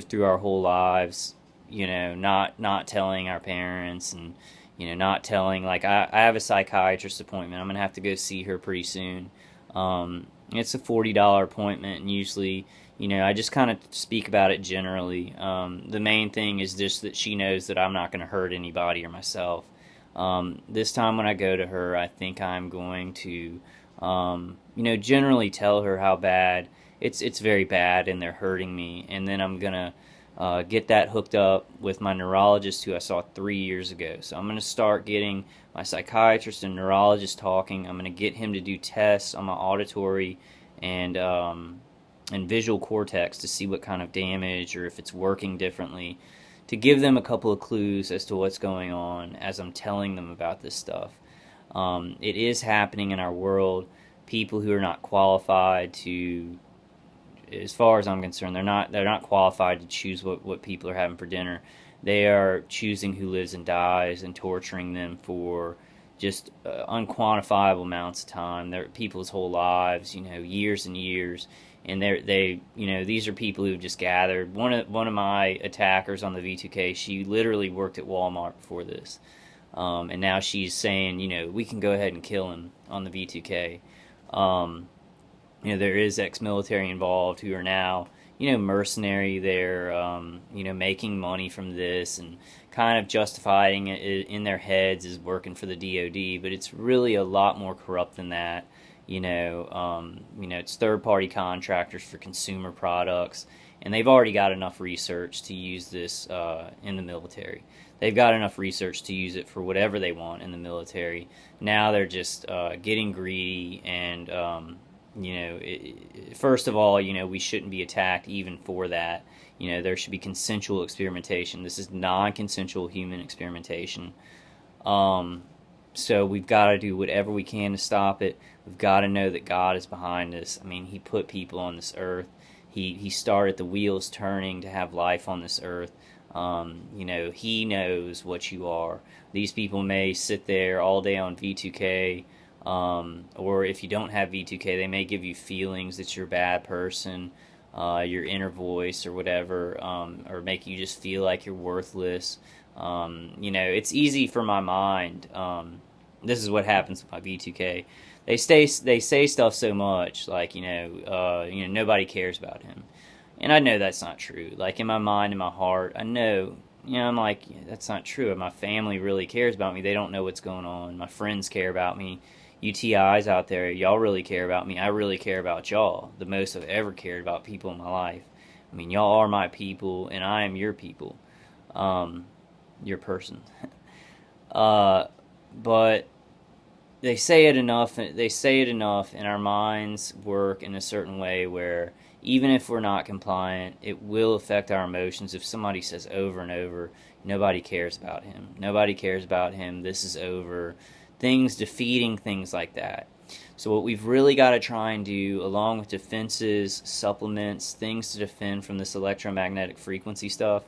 through our whole lives, not telling our parents, and not telling, like, I have a psychiatrist appointment. I'm gonna have to go see her pretty soon. It's a $40 appointment, and usually, I just kind of speak about it generally. The main thing is just that she knows that I'm not going to hurt anybody or myself. This time when I go to her, I think I'm going to, generally tell her how bad it's very bad, and they're hurting me, and then I'm gonna get that hooked up with my neurologist who I saw 3 years ago. So I'm gonna start getting my psychiatrist and neurologist talking. I'm gonna get him to do tests on my auditory and visual cortex to see what kind of damage or if it's working differently, to give them a couple of clues as to what's going on as I'm telling them about this stuff. It is happening in our world. People who are not qualified to, as far as I'm concerned, they're not qualified to choose what people are having for dinner. They are choosing who lives and dies and torturing them for just unquantifiable amounts of time. They're people's whole lives, years and years, and these are people who've just gathered. One of my attackers on the V2K, she literally worked at Walmart before this, and now she's saying, we can go ahead and kill him on the V2K. There is ex-military involved who are now, mercenary. They're, making money from this and kind of justifying it in their heads as working for the DoD, but it's really a lot more corrupt than that. It's third-party contractors for consumer products, and they've already got enough research to use this in the military. They've got enough research to use it for whatever they want in the military. Now they're just getting greedy, and first of all, we shouldn't be attacked even for that. There should be consensual experimentation. This is non-consensual human experimentation. So we've got to do whatever we can to stop it. We've got to know that God is behind us. I mean, He put people on this earth. He started the wheels turning to have life on this earth. He knows what you are. These people may sit there all day on V2K, or if you don't have V2K, they may give you feelings that you're a bad person, your inner voice or whatever, or make you just feel like you're worthless. It's easy for my mind. This is what happens with my V2K. They say stuff so much like, nobody cares about him. And I know that's not true. Like, in my mind, in my heart, I know, I'm like, that's not true. My family really cares about me. They don't know what's going on. My friends care about me. UTIs out there, y'all really care about me. I really care about y'all. The most I've ever cared about people in my life. I mean, y'all are my people, and I am your people. Your person. But they say it enough, and our minds work in a certain way where even if we're not compliant, it will affect our emotions. If somebody says over and over, nobody cares about him. Nobody cares about him. This is over. Defeating things like that. So what we've really got to try and do, along with defenses, supplements, things to defend from this electromagnetic frequency stuff,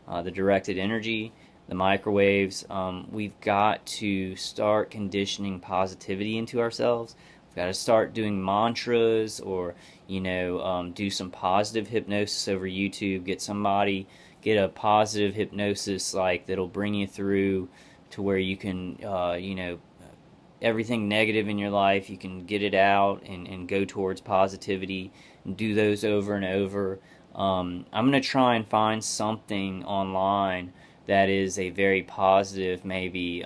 the directed energy, the microwaves, we've got to start conditioning positivity into ourselves. We've got to start doing mantras, or do some positive hypnosis over YouTube. Get a positive hypnosis like that'll bring you through to where you can everything negative in your life, you can get it out and go towards positivity, and do those over and over. I'm going to try and find something online that is a very positive, maybe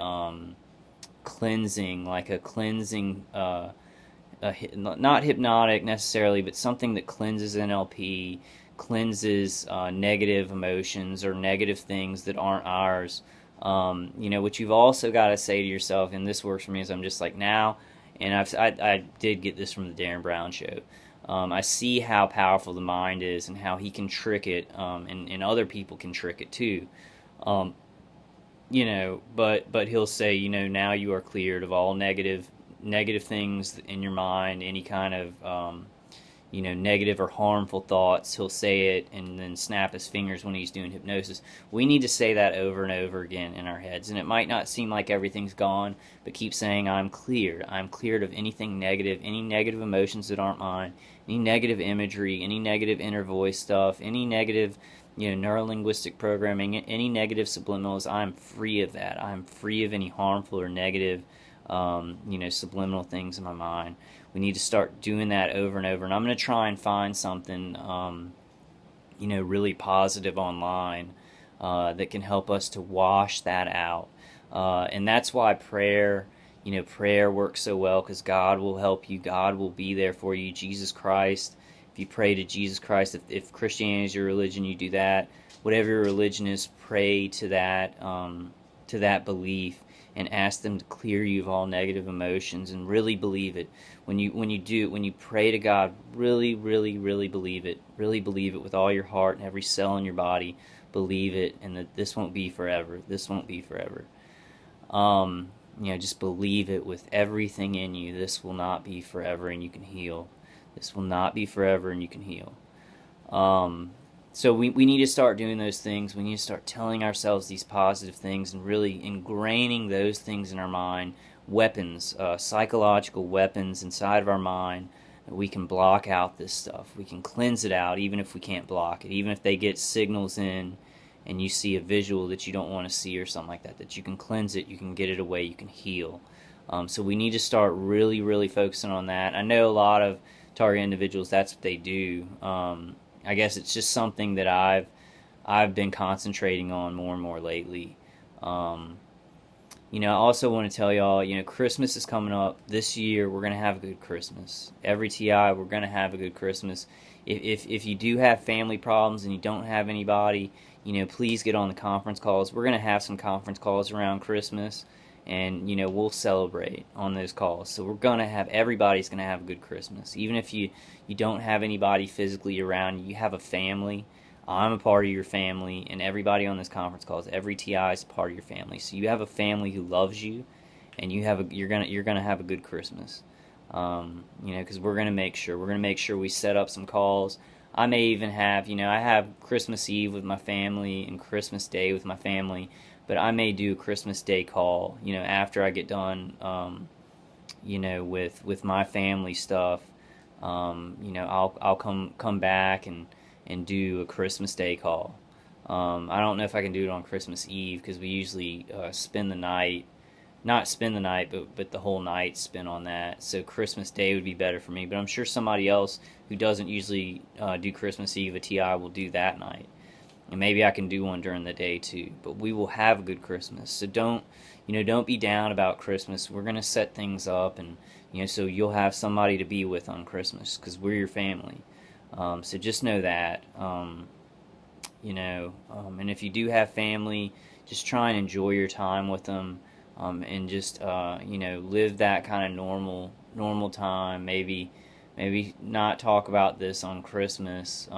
cleansing, like a cleansing, not hypnotic necessarily, but something that cleanses NLP, cleanses negative emotions or negative things that aren't ours. What you've also got to say to yourself, and this works for me, is I'm just like now, and I did get this from the Darren Brown show. I see how powerful the mind is and how he can trick it, and other people can trick it too. But he'll say, now you are cleared of all negative things in your mind, any kind of negative or harmful thoughts. He'll say it and then snap his fingers when he's doing hypnosis. We need to say that over and over again in our heads. And it might not seem like everything's gone, but keep saying, I'm cleared. I'm cleared of anything negative, any negative emotions that aren't mine, any negative imagery, any negative inner voice stuff, any negative neuro-linguistic programming, any negative subliminals. I'm free of that. I'm free of any harmful or negative, subliminal things in my mind. We need to start doing that over and over. And I'm going to try and find something, really positive online that can help us to wash that out. And that's why prayer works so well, because God will help you. God will be there for you. Jesus Christ. If you pray to Jesus Christ, if Christianity is your religion, you do that. Whatever your religion is, pray to that belief and ask them to clear you of all negative emotions, and really believe it. When you pray to God, really, really, really believe it. Really believe it with all your heart and every cell in your body. Believe it, and that this won't be forever. This won't be forever. Just believe it with everything in you. This will not be forever, and you can heal. This will not be forever, and you can heal. So we need to start doing those things. We need to start telling ourselves these positive things and really ingraining those things in our mind. Weapons, psychological weapons inside of our mind. We can block out this stuff. We can cleanse it out, even if we can't block it. Even if they get signals in and you see a visual that you don't want to see or something like that you can cleanse it, you can get it away, you can heal. So we need to start really, really focusing on that. I know a lot of target individuals, that's what they do. I guess it's just something that I've been concentrating on more and more lately. I also want to tell y'all, Christmas is coming up. This year, we're going to have a good Christmas. Every TI, we're going to have a good Christmas. If you do have family problems and you don't have anybody, please get on the conference calls. We're going to have some conference calls around Christmas, and, we'll celebrate on those calls. So everybody's going to have a good Christmas. Even if you don't have anybody physically around, you have a family. I'm a part of your family, and everybody on this conference calls, every TI is a part of your family. So you have a family who loves you, and you're gonna have a good Christmas. Because we're gonna make sure we set up some calls. I may even have, I have Christmas Eve with my family and Christmas Day with my family, but I may do a Christmas Day call, after I get done, with my family stuff. I'll come back and do a Christmas Day call. I don't know if I can do it on Christmas Eve, because we usually spend the night, not spend the night, but the whole night spent on that. So Christmas Day would be better for me, but I'm sure somebody else who doesn't usually do Christmas Eve, a TI, will do that night. And maybe I can do one during the day too, but we will have a good Christmas. So don't be down about Christmas. We're going to set things up, and so you'll have somebody to be with on Christmas, because we're your family. So just know that, and if you do have family, just try and enjoy your time with them, and just, live that kind of normal time. Maybe not talk about this on Christmas,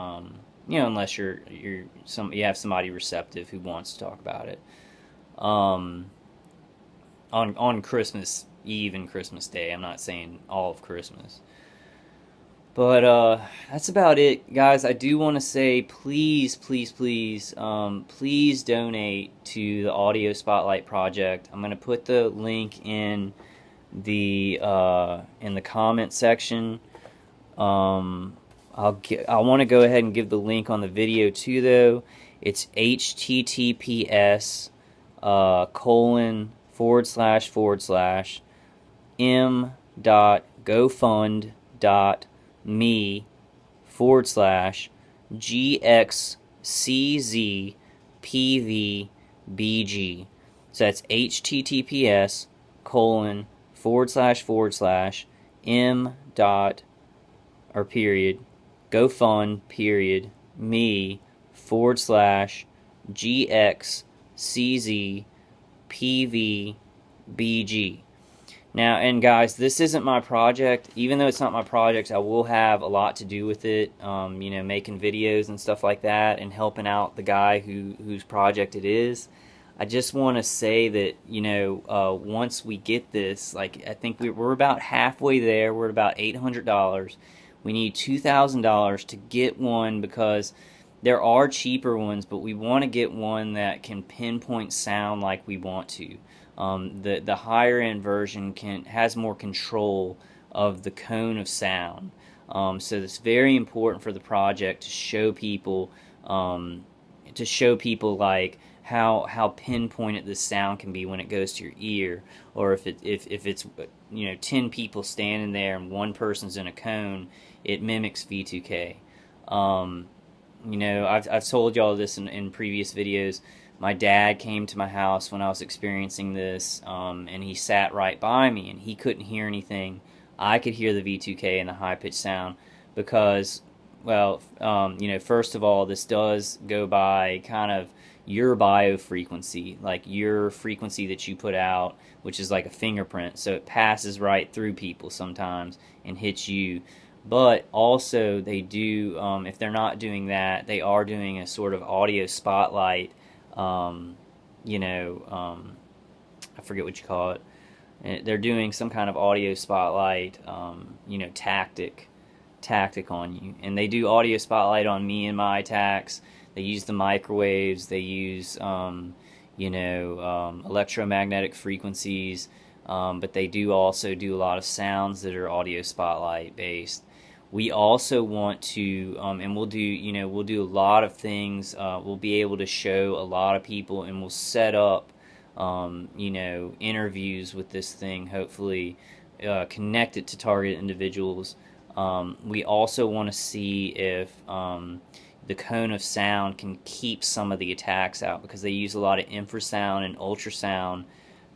unless you have somebody receptive who wants to talk about it, on Christmas Eve and Christmas Day. I'm not saying all of Christmas. But that's about it, guys. I do want to say, please, please, please, please donate to the Audio Spotlight Project. I'm going to put the link in the comment section. I want to go ahead and give the link on the video too, though. It's https://m.gofund.me/GXCZPVBG. So that's https://m dot or period GoFund period me/GXCZPVBG. Now, and guys, this isn't my project. Even though it's not my project, I will have a lot to do with it, making videos and stuff like that, and helping out the guy whose project it is. I just want to say that, once we get this, I think we're about halfway there. We're at about $800. We need $2,000 to get one, because there are cheaper ones, but we want to get one that can pinpoint sound like we want to. The higher end version has more control of the cone of sound. So it's very important for the project to show people to show people like how pinpointed this sound can be when it goes to your ear, or if it's 10 people standing there and one person's in a cone, it mimics V2K. I've told y'all this in previous videos. My dad came to my house when I was experiencing this, and he sat right by me, and he couldn't hear anything. I could hear the V2K and the high-pitched sound because, well, first of all, this does go by kind of your biofrequency, like your frequency that you put out, which is like a fingerprint. So it passes right through people sometimes and hits you. But also they do, if they're not doing that, they are doing a sort of audio spotlight, I forget what you call it. They're doing some kind of audio spotlight, tactic on you. And they do audio spotlight on me and my attacks. They use the microwaves. They use, electromagnetic frequencies. But they do also do a lot of sounds that are audio spotlight based. We also want to, and we'll do a lot of things. We'll be able to show a lot of people, and we'll set up, interviews with this thing. Hopefully, connect it to target individuals. We also want to see if the cone of sound can keep some of the attacks out, because they use a lot of infrasound and ultrasound,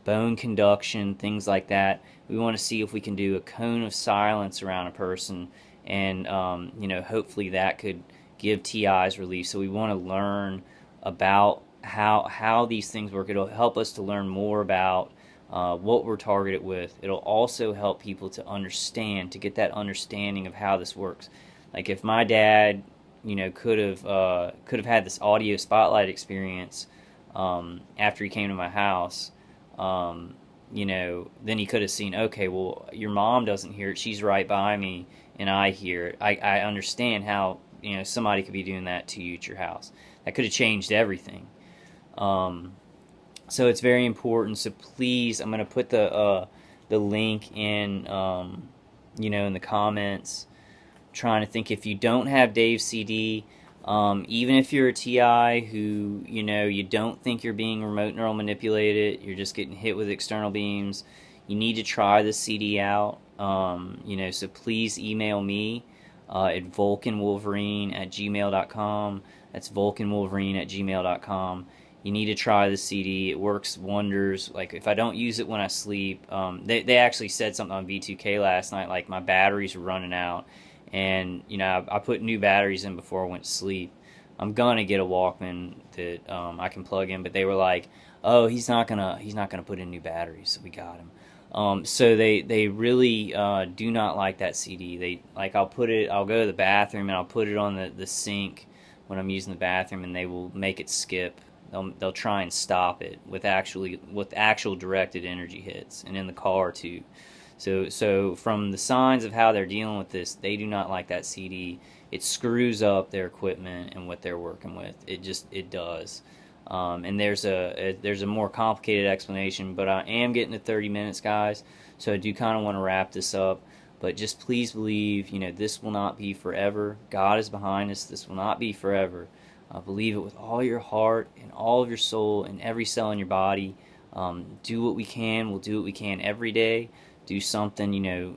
bone conduction, things like that. We want to see if we can do a cone of silence around a person, and hopefully that could give TIs relief. So we want to learn about how these things work. It'll help us to learn more about what we're targeted with. It'll also help people to understand, to get that understanding of how this works. Like if my dad, could have had this audio spotlight experience after he came to my house, then he could have seen, okay, well, your mom doesn't hear it, she's right by me, and I hear it. I understand how somebody could be doing that to you at your house. That could have changed everything. So it's very important. So please, I'm going to put the link in in the comments. I'm trying to think, if you don't have Dave's CD, even if you're a TI who you don't think you're being remote neural manipulated, you're just getting hit with external beams, you need to try the CD out. So please email me at vulcanwolverine@gmail.com. That's vulcanwolverine@gmail.com. You need to try the CD. It works wonders. Like if I don't use it when I sleep, they actually said something on V2K last night, like my batteries were running out, and I put new batteries in before I went to sleep. I'm gonna get a Walkman that I can plug in, but they were like, oh, he's not gonna put in new batteries, so we got him. So they really do not like that CD. I'll go to the bathroom and I'll put it on the sink when I'm using the bathroom, and they will make it skip. They'll try and stop it with actual directed energy hits, and in the car too. So from the signs of how they're dealing with this, they do not like that CD. It screws up their equipment and what they're working with. It does. And there's a more complicated explanation, but I am getting to 30 minutes, guys, so I do kind of want to wrap this up. But just please believe, this will not be forever. God is behind us. This will not be forever. Believe it with all your heart and all of your soul and every cell in your body. Do what we can. We'll do what we can every day. Do something,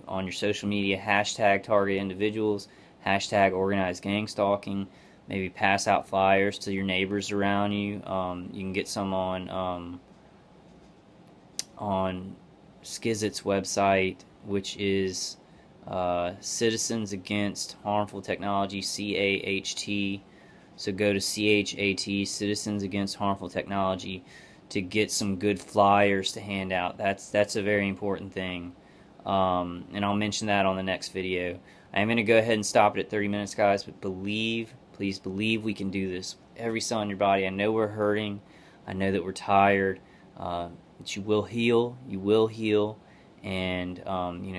on your social media. Hashtag target individuals. Hashtag organized gang stalking. Maybe pass out flyers to your neighbors around you. You can get some on Skizit's website, which is Citizens Against Harmful Technology, CAHT. So go to CHAT, Citizens Against Harmful Technology, to get some good flyers to hand out. That's a very important thing. And I'll mention that on the next video. I'm going to go ahead and stop it at 30 minutes, guys, but please believe we can do this. Every cell in your body. I know we're hurting. I know that we're tired. But you will heal. You will heal. And,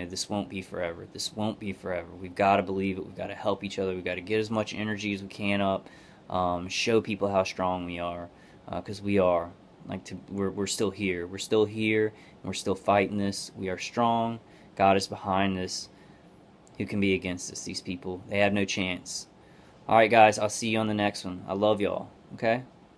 this won't be forever. This won't be forever. We've got to believe it. We've got to help each other. We've got to get as much energy as we can up. Show people how strong we are. Because we are. We're still here. We're still here. And we're still fighting this. We are strong. God is behind this. Who can be against us? These people. They have no chance. Alright, guys. I'll see you on the next one. I love y'all. Okay?